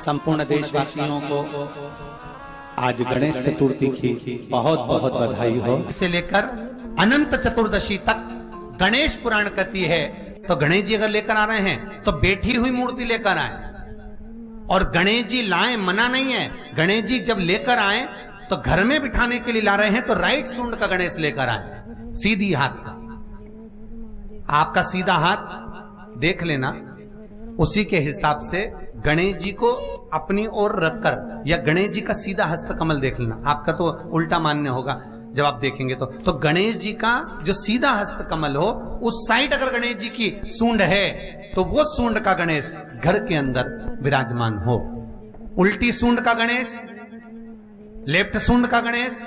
संपूर्ण देशवासियों को आज गणेश चतुर्थी की बहुत बहुत बधाई हो। से लेकर अनंत चतुर्दशी तक गणेश पुराण कहती है। तो गणेश जी अगर लेकर आ रहे हैं तो बैठी हुई मूर्ति लेकर आए, और गणेश जी लाए मना नहीं है। गणेश जी जब लेकर आए तो घर में बिठाने के लिए ला रहे हैं तो राइट सूंड का गणेश लेकर आए, सीधी हाथ का। आपका सीधा हाथ देख लेना, उसी के हिसाब से गणेश जी को अपनी ओर रखकर, या गणेश जी का सीधा हस्त कमल देख लेना। आपका तो उल्टा मान्य होगा जब आप देखेंगे तो गणेश जी का जो सीधा हस्त कमल हो, उस साइड अगर गणेश जी की सूंड है तो वो सूंड का गणेश घर के अंदर विराजमान हो। उल्टी सूंड का गणेश, लेफ्ट सूंड का गणेश,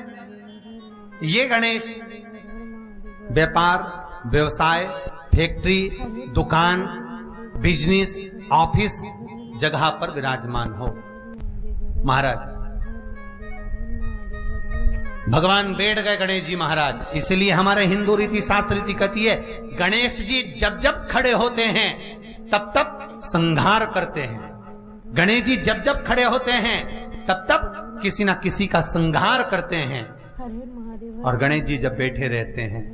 ये गणेश व्यापार, व्यवसाय, फैक्ट्री, दुकान, बिजनेस, ऑफिस जगह पर विराजमान हो। महाराज भगवान बैठ गए गणेश जी महाराज, इसलिए हमारे हिंदू रीति शास्त्र रीति कहती है गणेश जी जब जब खड़े होते हैं तब तब संहार करते हैं। गणेश जी जब जब खड़े होते हैं तब तब किसी ना किसी का संहार करते हैं। और गणेश जी जब बैठे रहते हैं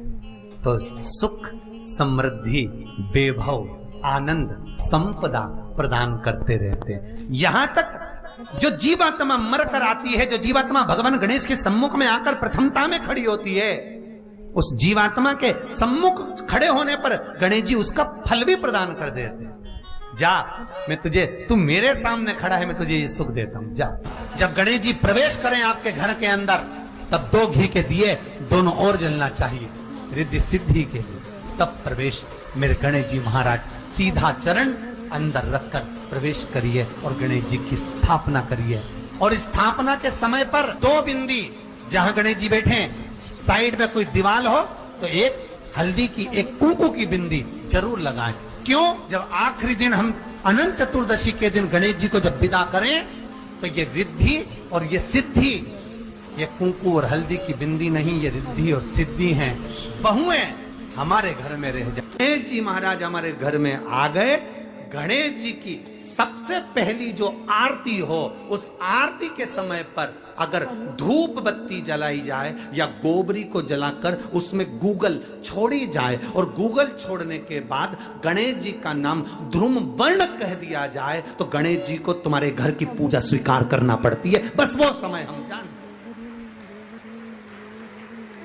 तो सुख, समृद्धि, वैभव, आनंद, संपदा प्रदान करते रहते हैं। यहां तक जो जीवात्मा मर कर आती है, जो जीवात्मा भगवान गणेश के सम्मुख में आकर प्रथमता में खड़ी होती है, उस जीवात्मा के सम्मुख खड़े होने पर गणेश जी उसका फल भी प्रदान कर देते हैं। जा, मैं तुझे, तू मेरे सामने खड़ा है, मैं तुझे ये सुख देता हूं, जा। जब गणेश जी प्रवेश करें आपके घर के अंदर तब 2 घी के दिए दोनों ओर जलना चाहिए रिद्धि सिद्धि के लिए। तब प्रवेश मेरे गणेश जी महाराज सीधा चरण अंदर रखकर प्रवेश करिए और गणेश जी की स्थापना करिए। और स्थापना के समय पर 2 बिंदी, जहां गणेश जी बैठे साइड में कोई दीवार हो तो एक हल्दी की, एक कुंकू की बिंदी जरूर लगाएं। क्यों? जब आखिरी दिन हम अनंत चतुर्दशी के दिन गणेश जी को जब विदा करें तो ये रिद्धि और ये सिद्धि, ये कुंकू और हल्दी की बिंदी नहीं, ये रिद्धि और सिद्धि हैं। बहुएं हमारे घर में रह जाए। गणेश जी महाराज हमारे घर में आ गए। गणेश जी की सबसे पहली जो आरती हो, उस आरती के समय पर अगर धूप बत्ती जलाई जाए या गोबरी को जलाकर उसमें गूगल छोड़ी जाए और गूगल छोड़ने के बाद गणेश जी का नाम ध्रुम वर्ण कह दिया जाए तो गणेश जी को तुम्हारे घर की पूजा स्वीकार करना पड़ती है। बस वो समय हम जानते,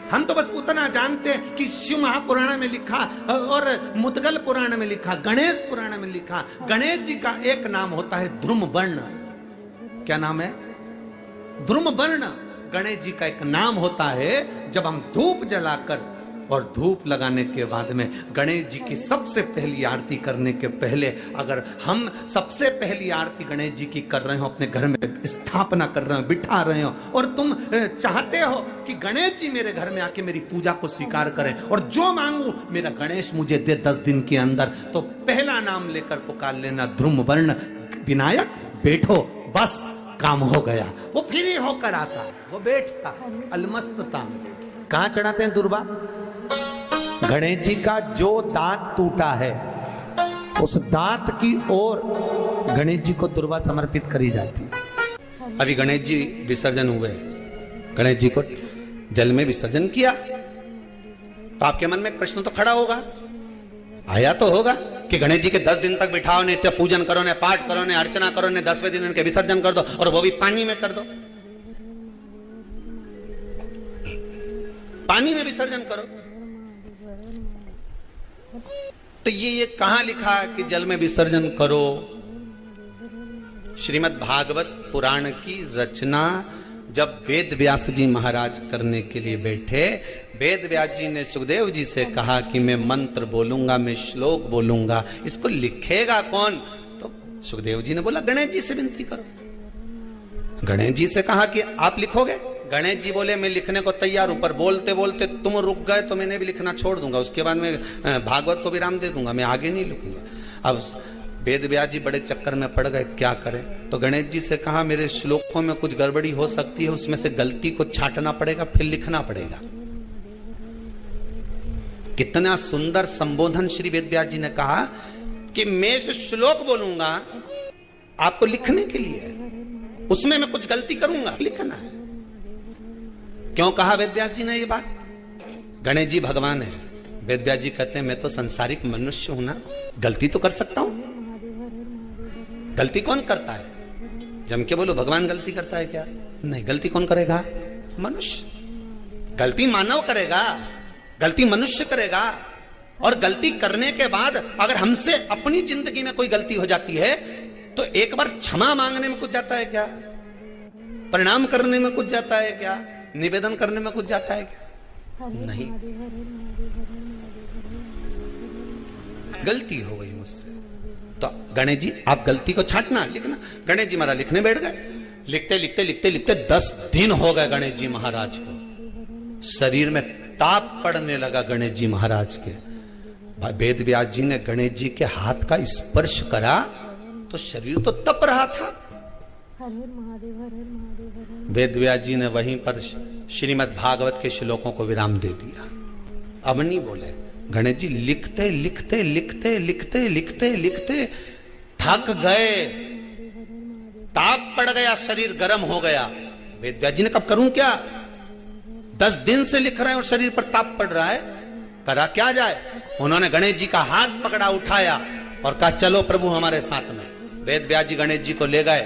हम तो बस उतना जानते हैं कि शिव महापुराण में लिखा और मुद्गल पुराण में लिखा, गणेश पुराण में लिखा, गणेश जी का एक नाम होता है ध्रुम वर्ण। क्या नाम है? ध्रुम वर्ण गणेश जी का एक नाम होता है। जब हम धूप जलाकर और धूप लगाने के बाद में गणेश जी की सबसे पहली आरती करने के पहले अगर हम सबसे पहली आरती गणेश जी की कर रहे हो, अपने घर में स्थापना कर रहे हो, बिठा रहे हो, और तुम चाहते हो कि गणेश जी मेरे घर में आके मेरी पूजा को स्वीकार करें और जो मांगू मेरा गणेश मुझे दे 10 दिन के अंदर, तो पहला नाम लेकर पुकार लेना ध्रुम वर्ण विनायक, बैठो, बस काम हो गया। वो फ्री होकर आता है, वो बैठता अलमस्तता में। कहां चढ़ाते हैं दुर्बा? गणेश जी का जो दांत टूटा है उस दांत की ओर गणेश जी को दुर्वा समर्पित करी जाती है। अभी गणेश जी विसर्जन हुए, गणेश जी को जल में विसर्जन किया तो आपके मन में एक प्रश्न तो खड़ा होगा, आया तो होगा कि गणेश जी के 10 दिन तक बिठाओ, नित्य पूजन करो, ने पाठ करो, ने अर्चना करो, ने 10वें दिन इनके विसर्जन कर दो, और वो भी पानी में कर दो, पानी में विसर्जन करो। तो ये कहां लिखा कि जल में विसर्जन करो? श्रीमद् भागवत पुराण की रचना जब वेद व्यास जी महाराज करने के लिए बैठे, वेद व्यास जी ने सुखदेव जी से कहा कि मैं मंत्र बोलूंगा, मैं श्लोक बोलूंगा, इसको लिखेगा कौन? तो सुखदेव जी ने बोला गणेश जी से विनती करो। गणेश जी से कहा कि आप लिखोगे? गणेश जी बोले मैं लिखने को तैयार हूं, पर बोलते बोलते तुम रुक गए तो मैंने भी लिखना छोड़ दूंगा, उसके बाद मैं भागवत को विराम दे दूंगा, मैं आगे नहीं लिखूंगा। अब वेद व्यास जी बड़े चक्कर में पड़ गए, क्या करें? तो गणेश जी से कहा मेरे श्लोकों में कुछ गड़बड़ी हो सकती है, उसमें से गलती को छांटना पड़ेगा, फिर लिखना पड़ेगा। कितना सुंदर संबोधन श्री वेद व्यास जी ने कहा कि मैं जो श्लोक बोलूंगा आपको लिखने के लिए है, उसमें मैं कुछ गलती करूंगा, लिखना है। क्यों कहा वेदव्यास जी ने ये बात? गणेश जी भगवान है, वेदव्यास जी कहते हैं मैं तो संसारिक मनुष्य हूं ना, गलती तो कर सकता हूं। गलती कौन करता है? जम के बोलो भगवान गलती करता है क्या? नहीं, गलती कौन करेगा? मनुष्य। गलती मानव करेगा, गलती मनुष्य करेगा। और गलती करने के बाद अगर हमसे अपनी जिंदगी में कोई गलती हो जाती है तो एक बार क्षमा मांगने में कुछ जाता है क्या? प्रणाम करने में कुछ जाता है क्या? निवेदन करने में कुछ जाता है क्या? नहीं। गलती हो गई मुझसे तो गणेश जी आप गलती को छांटना, लिखना। गणेश जी महाराज लिखने बैठ गए। लिखते लिखते लिखते लिखते 10 दिन हो गए गणेश जी महाराज को। शरीर में ताप पड़ने लगा गणेश जी महाराज के। वेद व्यास जी ने गणेश जी के हाथ का स्पर्श करा तो शरीर तो तप रहा था। वेद व्यास जी ने वहीं पर श्रीमद् भागवत के श्लोकों को विराम दे दिया। अब नहीं बोले। गणेश जी लिखते लिखते लिखते लिखते लिखते लिखते थक गए, ताप पड़ गया, शरीर गर्म हो गया। वेद व्यास जी ने कब करूं क्या? 10 दिन से लिख रहे हैं और शरीर पर ताप पड़ रहा है, करा क्या जाए? उन्होंने गणेश जी का हाथ पकड़ा, उठाया और कहा चलो प्रभु हमारे साथ में। वेद व्यास जी गणेश जी को ले गए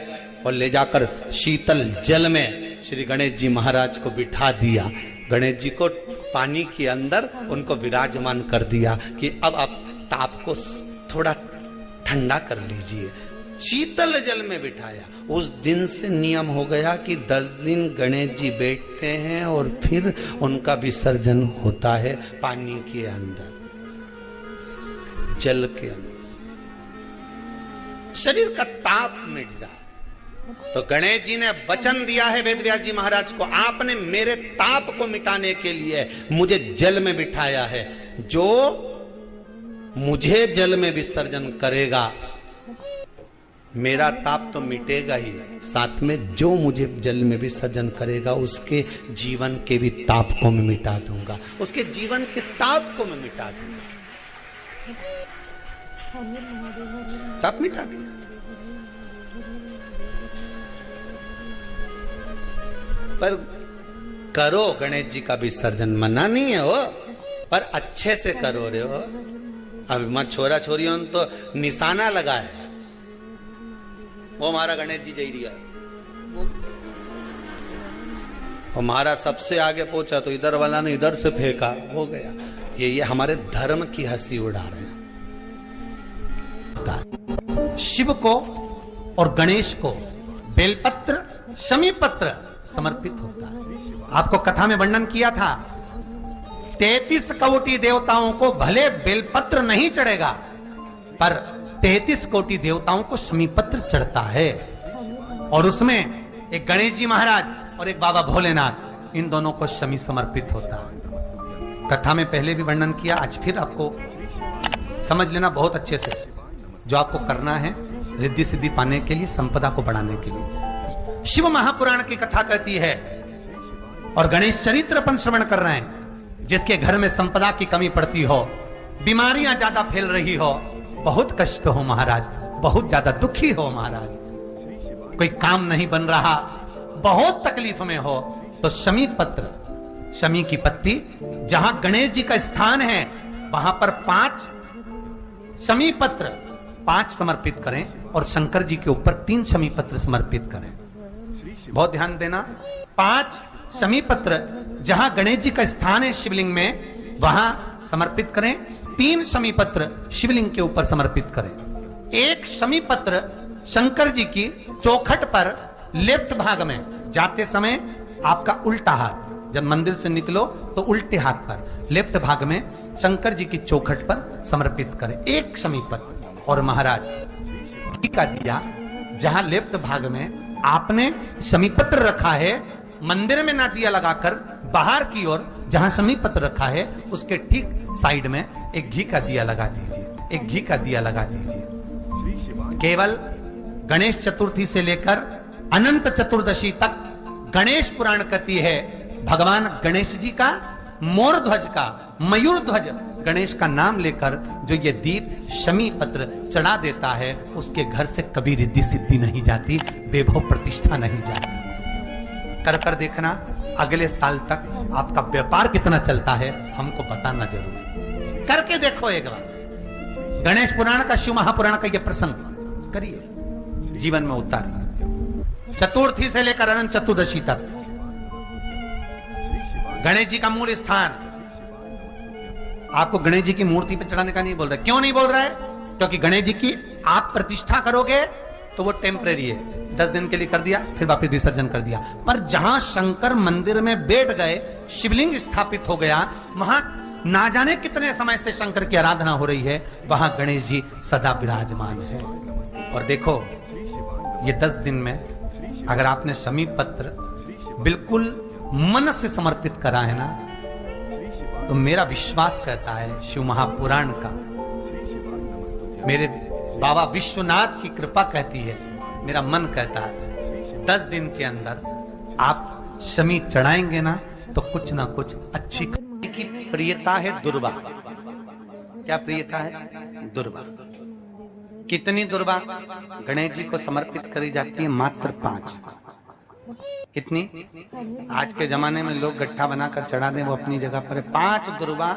और ले जाकर शीतल जल में श्री गणेश जी महाराज को बिठा दिया। गणेश जी को पानी के अंदर उनको विराजमान कर दिया कि अब आप ताप को थोड़ा ठंडा कर लीजिए। शीतल जल में बिठाया। उस दिन से नियम हो गया कि 10 दिन गणेश जी बैठते हैं और फिर उनका विसर्जन होता है पानी के अंदर, जल के अंदर। शरीर का ताप मिट जाए। तो गणेश जी ने वचन दिया है वेद व्यास जी महाराज को, आपने मेरे ताप को मिटाने के लिए मुझे जल में बिठाया है। जो मुझे जल में विसर्जन करेगा मेरा ताप तो मिटेगा ही, साथ में जो मुझे जल में विसर्जन करेगा उसके जीवन के भी ताप को मैं मिटा दूंगा, उसके जीवन के ताप को मैं मिटा दूंगा। ताप मिटा दिया। पर करो गणेश जी का विसर्जन, मना नहीं है हो, पर अच्छे से करो रे हो। अब मैं छोरा छोरियों तो निशाना लगाए, वो हमारा गणेश जी जई दिया, वो हमारा सबसे आगे पहुंचा तो इधर वाला ने इधर से फेंका, हो गया। ये हमारे धर्म की हंसी उड़ा रहे हैं। शिव को और गणेश को बेलपत्र शमीपत्र समर्पित होता है। आपको कथा में वर्णन किया था 33 कोटि देवताओं को भले बेलपत्र नहीं चढ़ेगा पर 33 कोटि देवताओं को शमीपत्र चढ़ता है। और उसमें एक गणेश जी महाराज और एक बाबा भोलेनाथ, इन दोनों को शमी समर्पित होता है। कथा में पहले भी वर्णन किया, आज फिर आपको समझ लेना बहुत अच्छे से। जो आपको करना है रिद्धि सिद्धि पाने के लिए, संपदा को बढ़ाने के लिए। शिव महापुराण की कथा कहती है और गणेश चरित्र अपन श्रवण कर रहे हैं। जिसके घर में संपदा की कमी पड़ती हो, बीमारियां ज्यादा फैल रही हो, बहुत कष्ट हो महाराज, बहुत ज्यादा दुखी हो महाराज, कोई काम नहीं बन रहा, बहुत तकलीफ में हो, तो शमी पत्र, शमी की पत्ती, जहां गणेश जी का स्थान है वहां पर 5 शमी पत्र 5 समर्पित करें और शंकर जी के ऊपर 3 शमी पत्र समर्पित करें। बहुत ध्यान देना। 5 शमी पत्र जहां गणेश जी का स्थान है शिवलिंग में, वहां समर्पित करें। 3 शमी पत्र शिवलिंग के ऊपर समर्पित करें। 1 शमी पत्र शंकर जी की चौखट पर लेफ्ट भाग में, जाते समय आपका उल्टा हाथ, जब मंदिर से निकलो तो उल्टे हाथ पर लेफ्ट भाग में शंकर जी की चौखट पर समर्पित करें 1 शमी पत्र। और महाराज घी का दिया जहां लेफ्ट भाग में आपने शमी पत्र रखा है, मंदिर में ना दिया लगाकर बाहर की ओर जहां शमी पत्र रखा है उसके ठीक साइड में एक घी का दिया लगा दीजिए, एक घी का दिया लगा दीजिए। केवल गणेश चतुर्थी से लेकर अनंत चतुर्दशी तक गणेश पुराण कहती है भगवान गणेश जी का मोर ध्वज का, मयूर ध्वज गणेश का नाम लेकर जो ये दीप शमी पत्र चढ़ा देता है, उसके घर से कभी रिद्धि सिद्धि नहीं जाती, वैभव प्रतिष्ठा नहीं जाती। कर देखना अगले साल तक आपका व्यापार कितना चलता है, हमको बताना जरूर। करके देखो एक बार। गणेश पुराण का, शिव महापुराण का यह प्रसंग करिए, जीवन में उतारिए। चतुर्थी से लेकर अनंत चतुर्दशी तक गणेश जी का मूल स्थान। आपको गणेश जी की मूर्ति पे चढ़ाने का नहीं बोल रहा। क्यों नहीं बोल रहा है? क्योंकि गणेश जी की आप प्रतिष्ठा करोगे तो वो टेम्परेरी है, 10 दिन के लिए कर दिया, फिर वापस विसर्जन कर दिया। पर जहां शंकर मंदिर में बैठ गए, शिवलिंग स्थापित हो गया, वहां ना जाने कितने समय से शंकर की आराधना हो रही है, वहां गणेश जी सदा विराजमान है। और देखो, ये 10 दिन में अगर आपने शमी पत्र बिल्कुल मन से समर्पित करा है ना, तो मेरा विश्वास कहता है, शिव महापुराण का, मेरे बाबा विश्वनाथ की कृपा कहती है, मेरा मन कहता है, 10 दिन के अंदर आप शमी चढ़ाएंगे ना तो कुछ ना कुछ अच्छी की प्रियता है दुर्वा। क्या प्रियता है? दुर्वा। कितनी दुर्वा गणेश जी को समर्पित करी जाती है? मात्र 5। कितनी? आज के जमाने में लोग गट्ठा बनाकर चढ़ा दें, वो अपनी जगह पर है। 5 दुर्वा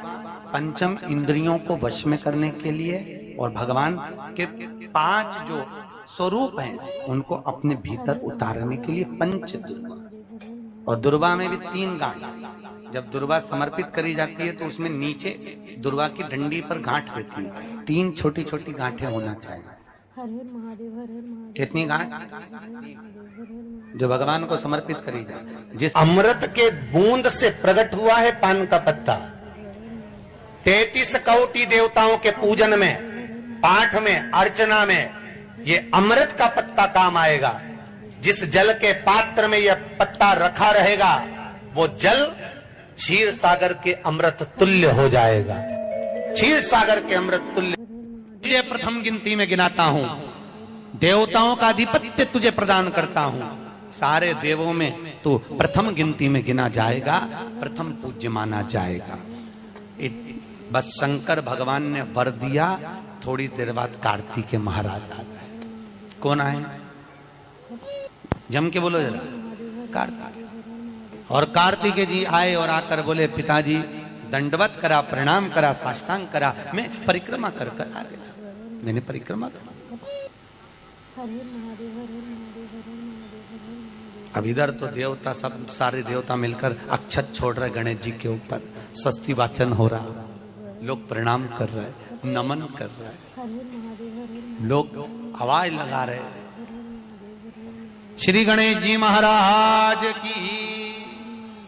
पंचम इंद्रियों को वश में करने के लिए, और भगवान के 5 जो स्वरूप हैं उनको अपने भीतर उतारने के लिए 5 दुर्वा। और दुर्वा में भी 3 गांठ। जब दुर्वा समर्पित करी जाती है तो उसमें नीचे दुर्वा की डंडी पर गांठ रहती है, 3 छोटी छोटी गांठें होना चाहिए। कितनी गांठ? जो भगवान को समर्पित करी जाए। जिस अमृत के बूंद से प्रकट हुआ है पान का पत्ता, 33 कोटि देवताओं के पूजन में, पाठ में, अर्चना में ये अमृत का पत्ता काम आएगा। जिस जल के पात्र में यह पत्ता रखा रहेगा, वो जल क्षीर सागर के अमृत तुल्य हो जाएगा। क्षीर सागर के अमृत तुल्य। तुझे प्रथम गिनती में गिनाता हूं, देवताओं का आधिपत्य तुझे प्रदान करता हूं। सारे देवों में तू प्रथम गिनती में गिना जाएगा, प्रथम पूज्य माना जाएगा। बस शंकर भगवान ने वर दिया, थोड़ी देर बाद कार्तिकेय महाराज आ गए। कौन आए? जम के बोलो जरा। कार्तिकेय। और कार्तिकेय जी आए और आकर बोले, पिताजी दंडवत करा, प्रणाम करा, साष्टांग करा, मैं परिक्रमा कर आ गया। मैंने परिक्रमा करा। अब इधर तो देवता सब, सारे देवता मिलकर अक्षत छोड़ रहे गणेश जी के ऊपर, स्वस्ति वाचन हो रहा, लोग प्रणाम कर रहे, नमन कर रहे, लोग आवाज लगा रहे, श्री गणेश जी महाराज की।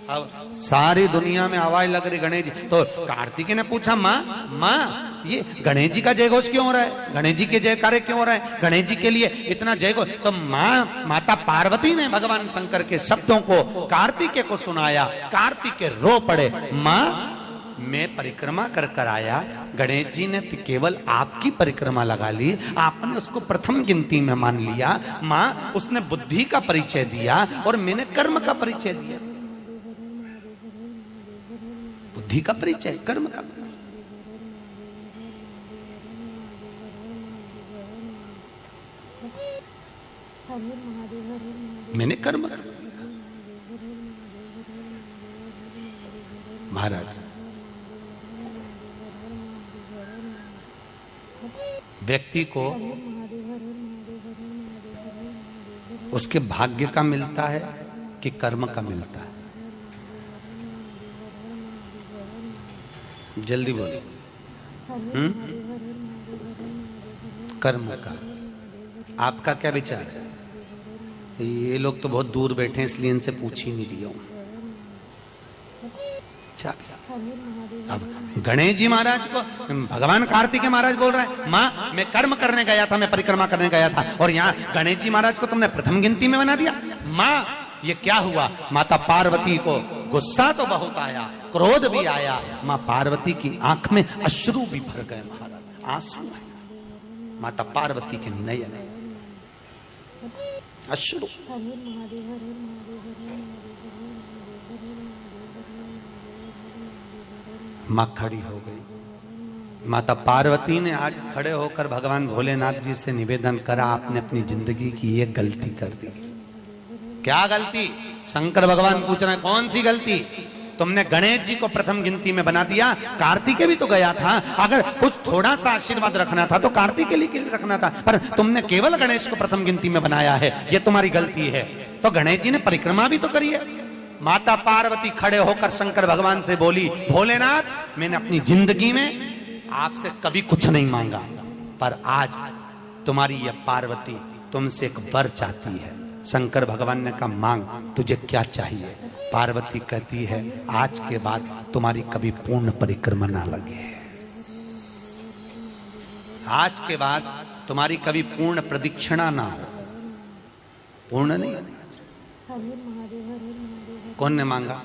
अब सारी दुनिया में आवाज लग रही गणेश जी। तो कार्तिकेय ने पूछा, माँ ये गणेश जी का जय घोष क्यों हो रहा है? गणेश जी के जयकारे क्यों हो रहे हैं? गणेश जी के लिए इतना जय घोष? तो माता पार्वती ने भगवान शंकर के शब्दों को कार्तिकेय को सुनाया। कार्तिकेय रो पड़े, माँ मैं परिक्रमा कर आया, गणेश जी ने केवल आपकी परिक्रमा लगा ली, आपने उसको प्रथम गिनती में मान लिया। माँ उसने बुद्धि का परिचय दिया और मैंने कर्म का परिचय दिया। बुद्धि का परिचय, कर्म का परिचय। मैंने कर्म कर दिया। महाराज, व्यक्ति को उसके भाग्य का मिलता है कि कर्म का मिलता है? जल्दी बोलिए। कर्म का। आपका क्या विचार है? ये लोग तो बहुत दूर बैठे हैं, इसलिए इनसे पूछ ही नहीं रही हूं। अब गणेश जी महाराज को भगवान कार्तिकेय महाराज बोल रहे हैं, माँ मैं कर्म करने गया था, मैं परिक्रमा करने गया था, और यहाँ गणेश जी महाराज को तुमने प्रथम गिनती में बना दिया। माँ ये क्या हुआ? माता पार्वती को गुस्सा तो बहुत आया, क्रोध भी आया। माँ पार्वती की आंख में अश्रु भी भर गए। महाराज आंसू आए माता पार्वती के नयन, अश्रु। माँ खड़ी हो गई, माता पार्वती ने आज खड़े होकर भगवान भोलेनाथ जी से निवेदन करा, आपने अपनी जिंदगी की ये गलती कर दी। क्या गलती? शंकर भगवान पूछ रहे हैं, कौन सी गलती? तुमने गणेश जी को प्रथम गिनती में बना दिया। कार्तिकेय भी तो गया था, अगर कुछ थोड़ा सा आशीर्वाद रखना था तो कार्तिकेय के लिए रखना था, पर तुमने केवल गणेश को प्रथम गिनती में बनाया है, ये तुम्हारी गलती है। तो गणेश जी ने परिक्रमा भी तो करी है। माता पार्वती खड़े होकर शंकर भगवान से बोली, भोलेनाथ, मैंने अपनी जिंदगी में आपसे कभी कुछ नहीं मांगा, पर आज तुम्हारी यह पार्वती तुमसे एक वर चाहती है। शंकर भगवान ने कहा, मांग, तुझे क्या चाहिए? पार्वती कहती है, आज के बाद तुम्हारी कभी पूर्ण परिक्रमा ना लगे, आज के बाद तुम्हारी कभी पूर्ण प्रदक्षिणा ना हो। पूर्ण नहीं होनी। कौन ने मांगा?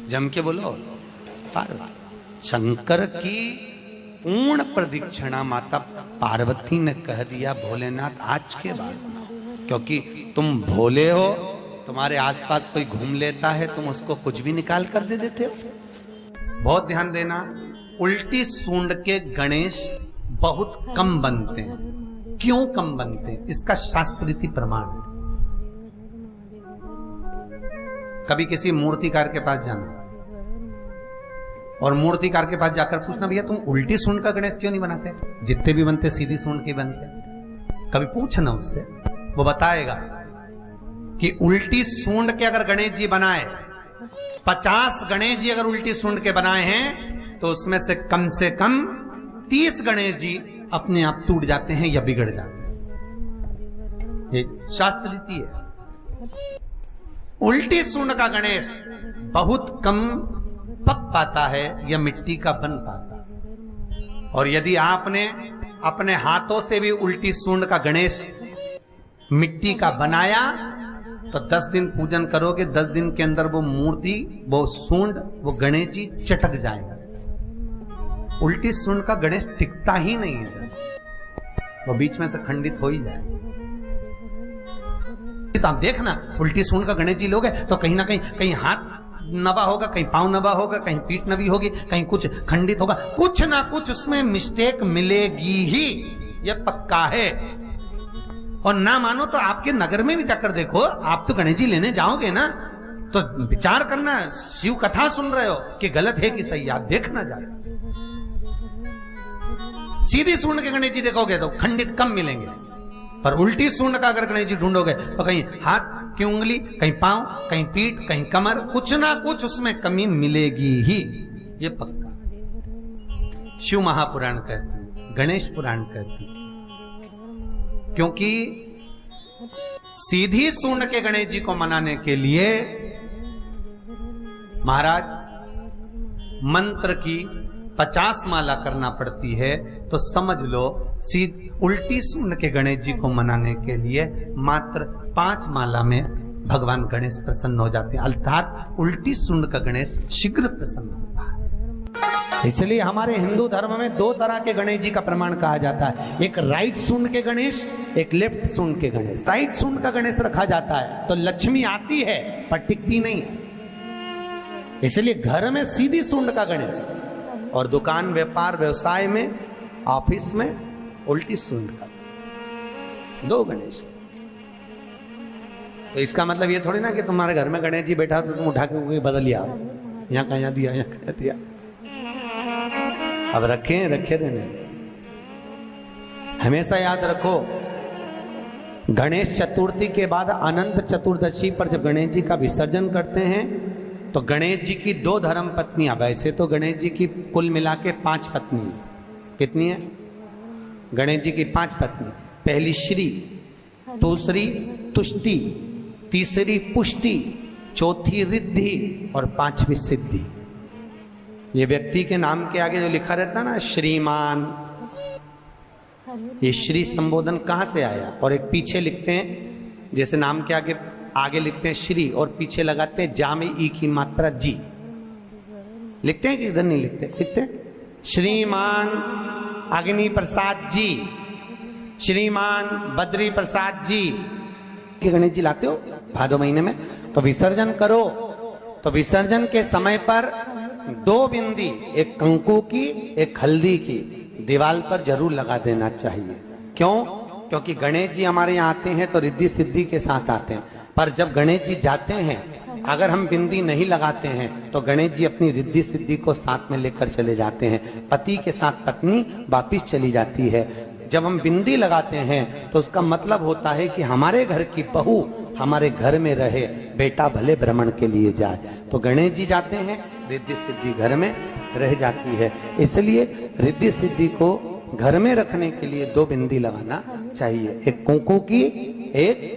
जम के बोलो, पार्वती। शंकर की पूर्ण प्रदक्षिणा माता पार्वती ने कह दिया, भोलेनाथ आज के बाद, क्योंकि तुम भोले हो, तुम्हारे आसपास कोई घूम लेता है, तुम उसको कुछ भी निकाल कर दे देते हो। बहुत ध्यान देना, उल्टी सूंड के गणेश बहुत कम बनते हैं। क्यों कम बनते हैं? इसका शास्त्रीय प्रमाण है। कभी किसी मूर्तिकार के पास जाना और मूर्तिकार के पास जाकर पूछना, भैया तुम उल्टी सूंड का गणेश क्यों नहीं बनाते? जितने भी बनते सीधी सूंड के बनते। कभी पूछना उससे, वो बताएगा कि उल्टी सूंड के अगर गणेश जी बनाए, 50 गणेश जी अगर उल्टी सूंड के बनाए हैं, तो उसमें से कम 30 गणेश जी अपने आप टूट जाते हैं या बिगड़ जाते हैं। ये शास्त्र रीति है। उल्टी सूंड का गणेश बहुत कम पक पाता है या मिट्टी का बन पाता है। और यदि आपने अपने हाथों से भी उल्टी सूंड का गणेश मिट्टी का बनाया, तो 10 दिन पूजन करोगे, 10 दिन के अंदर वो मूर्ति, वो सूंड, वो गणेश जी चटक जाएगा। उल्टी सूंड का गणेश टिकता ही नहीं है, वो बीच में से खंडित हो ही जाएगा। तो आप देखना, उल्टी सूंड का गणेश जी लोगे तो कहीं ना कहीं हाथ नबा होगा, कहीं पांव नबा होगा, कहीं पीठ नबी होगी, कहीं कुछ खंडित होगा, कुछ ना कुछ उसमें मिस्टेक मिलेगी ही, ये पक्का है। और ना मानो तो आपके नगर में भी जाकर देखो, आप तो गणेश जी लेने जाओगे ना, तो विचार करना, शिव कथा सुन रहे हो कि गलत है कि सही, आप देखना जाए। सीधी सूंड के गणेश जी देखोगे तो खंडित कम मिलेंगे, पर उल्टी सूंड का अगर गणेश जी ढूंढोगे तो कहीं हाथ की उंगली, कहीं पांव, कहीं पीठ, कहीं कमर, कुछ ना कुछ उसमें कमी मिलेगी ही, ये पक्का। शिव महापुराण कहती, गणेश पुराण कहती, क्योंकि सीधी सूंड के गणेश जी को मनाने के लिए महाराज मंत्र की 50 माला करना पड़ती है। तो समझ लो, उल्टी सूंड के गणेश जी को मनाने के लिए मात्र 5 माला में भगवान गणेश प्रसन्न हो जाते हैं, अर्थात उल्टी सूंड का गणेश शीघ्र प्रसन्न होता है। इसलिए हमारे हिंदू धर्म में 2 तरह के गणेश जी का प्रमाण कहा जाता है, एक राइट सूंड के गणेश, एक लेफ्ट सूंड के गणेश। राइट सूंड का गणेश रखा जाता है तो लक्ष्मी आती है पर टिकती नहीं है, इसलिए घर में सीधी सूंड का गणेश, और दुकान, व्यापार, व्यवसाय में, ऑफिस में उल्टी सूंड का 2 गणेश। तो इसका मतलब ये थोड़ी ना कि तुम्हारे घर में गणेश जी बैठा तो तुम उठा के बदल लिया, यहाँ कहाँ दिया, यहाँ कहाँ दिया। अब रखे रहने। हमेशा याद रखो, गणेश चतुर्थी के बाद अनंत चतुर्दशी पर जब गणेश जी का विसर्जन करते हैं तो गणेश जी की 2 धर्म पत्नियां, वैसे तो गणेश जी की कुल मिला के 5 पत्नी, कितनी है? गणेश जी की 5 पत्नी, पहली श्री, दूसरी तुष्टि, तीसरी पुष्टि, चौथी रिद्धि और 5वीं सिद्धि। ये व्यक्ति के नाम के आगे जो लिखा रहता है ना, श्रीमान, ये श्री संबोधन कहां से आया? और एक पीछे लिखते हैं, जैसे नाम के आगे लिखते हैं श्री और पीछे लगाते हैं जा में ई की मात्रा जी, लिखते हैं कि इधर नहीं लिखते? लिखते हैं श्रीमान अग्नि प्रसाद जी, श्रीमान बद्री प्रसाद जी। गणेश जी लाते हो भादो महीने में, तो विसर्जन करो, तो विसर्जन के समय पर 2 बिंदी, एक कंकु की एक हल्दी की दीवार पर जरूर लगा देना चाहिए। क्यों? क्योंकि गणेश जी हमारे यहाँ आते हैं तो रिद्धि सिद्धि के साथ आते हैं, पर जब गणेश जी जाते हैं अगर हम बिंदी नहीं लगाते हैं तो गणेश जी अपनी रिद्धि सिद्धि को साथ में लेकर चले जाते हैं। पति के साथ पत्नी वापिस चली जाती है। जब हम बिंदी लगाते हैं तो उसका मतलब होता है कि हमारे घर की बहू हमारे घर में रहे, बेटा भले भ्रमण के लिए जाए। तो गणेश जी जाते हैं, रिद्धि सिद्धि घर में रह जाती है। इसलिए रिद्धि सिद्धि को घर में रखने के लिए 2 बिंदी लगाना चाहिए, एक कुंकू की, एक